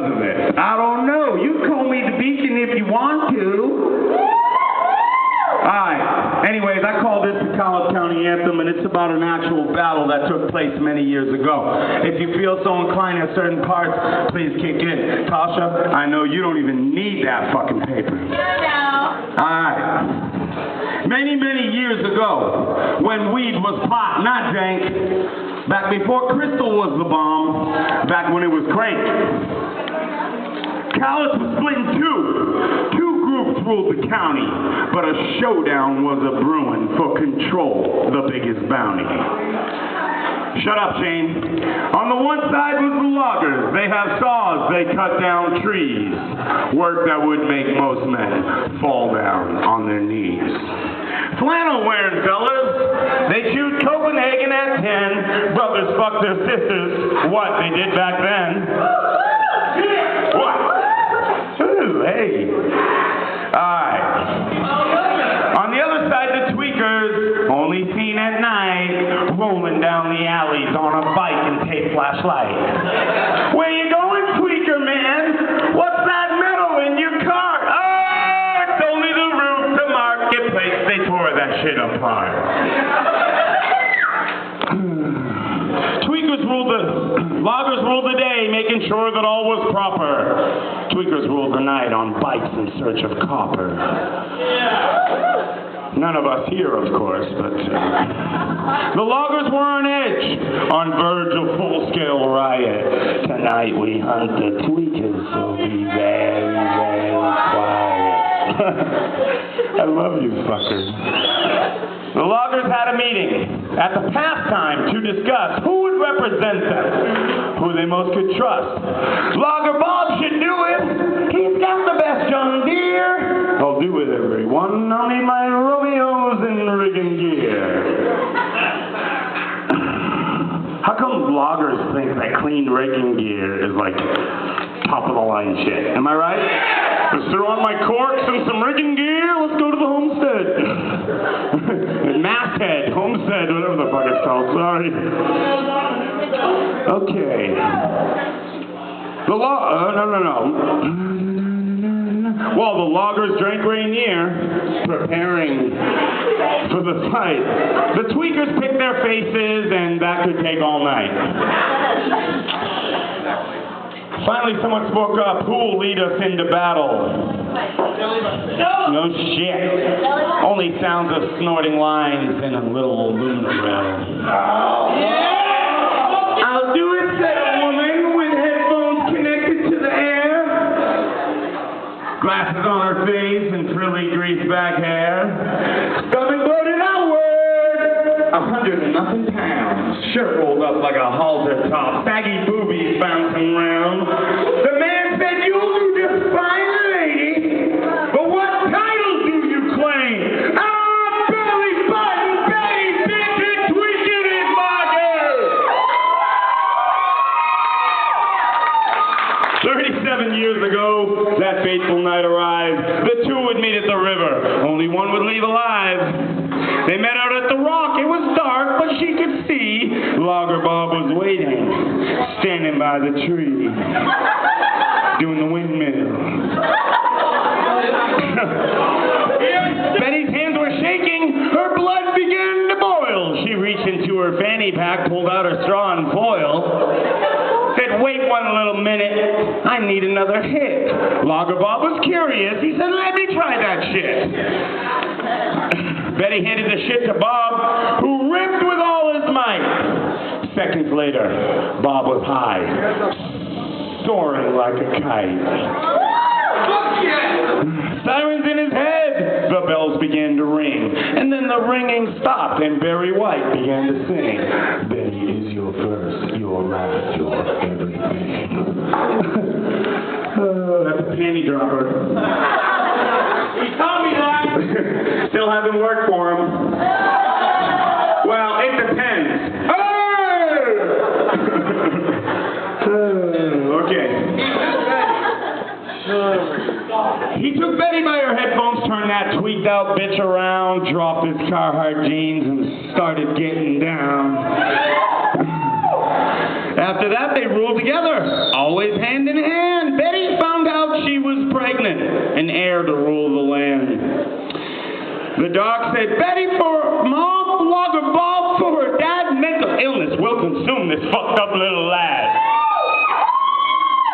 of it? I don't know. You can call me the Beacon if you want to. Alright, anyways, I call this the College County Anthem, and it's about an actual battle that took place many years ago. If you feel so inclined at certain parts, please kick in. Tasha, I know you don't even need that fucking paper. No. Alright. Many, many years ago, when weed was pot, not jank, back before crystal was the bomb, back when it was crank, College was split in two. Two groups ruled the county, but a showdown was a brewing for control, the biggest bounty. Shut up, Shane. On the one side was the loggers. They have saws, they cut down trees. Work that would make most men fall down on their knees. Flannel wearing fellas, they chewed Copenhagen at 10. Brothers fucked their sisters, what they did back then. What? Ooh, hey. Alright. On the other side, the tweakers, only seen at night, rolling down the alleys on a bike and tape flashlight. Where you going, tweaker man? What's that metal in your car? Oh, it's only the roof, the marketplace. They tore that shit apart. Loggers ruled the day, making sure that all was proper. Tweakers ruled the night on bikes in search of copper. None of us here, of course, but the loggers were on edge, on verge of full-scale riot. Tonight we hunt the tweakers, so be very, very quiet. I love you fuckers. The loggers had a meeting at the pastime to discuss who would represent them, who they most could trust. Logger Bob should do it. He's got the best John Deere. I'll do it, everyone. I'll need my Romeos and rigging gear. How come loggers think that clean rigging gear is like top of the line shit? Am I right? Just throw on my corks and some rigging gear. Let's go to the homestead. Masthead, homestead, whatever the fuck it's called. Sorry. Okay. While the loggers drank Rainier, preparing for the fight, the tweakers picked their faces, and that could take all night. Finally, someone spoke up. Who will lead us into battle? No shit. Only sounds of snorting lines and a little aluminum rail. I'll do it, said a woman with headphones connected to the air. Glasses on her face and frilly greased back hair. Stomach bloated outward. 100 and nothing pounds. Shirt rolled up like a halter top. Saggy boobies bouncing round. The man said, "You'll do just fine, lady. But what title do you claim?" Belly button, Betty, bitch, and tweaking in my game. 37 years ago, that fateful night arrived. The two would meet at the river. Only one would leave alive. They met out at the rock. It was dark, but she could see. Logger Bob was waiting, standing by the tree, doing the windmill. Betty's hands were shaking. Her blood began to boil. She reached into her fanny pack, pulled out her straw and foil. Said, "Wait one little minute. I need another hit." Logger Bob was curious. He said, "Let me try that shit." Betty handed the shit to Bob, who ripped with all his might. Seconds later, Bob was high, soaring like a kite. Sirens in his head. The bells began to ring, and then the ringing stopped, and Barry White began to sing. Betty is your first, your last, your everything. That's a panty dropper. He told me that. Still hasn't worked for him. Well, it depends. Okay. He took Betty by her headphones, turned that tweaked out bitch around, dropped his Carhartt jeans, and started getting down. After that, they ruled together, always hand in hand. say Betty for mom, Walker Bob for her dad. Mental illness will consume this fucked up little lad.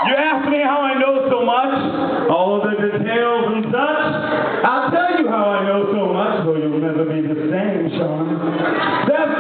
You ask me how I know so much, all the details and such. I'll tell you how I know so much, though you'll never be the same, Sean. There's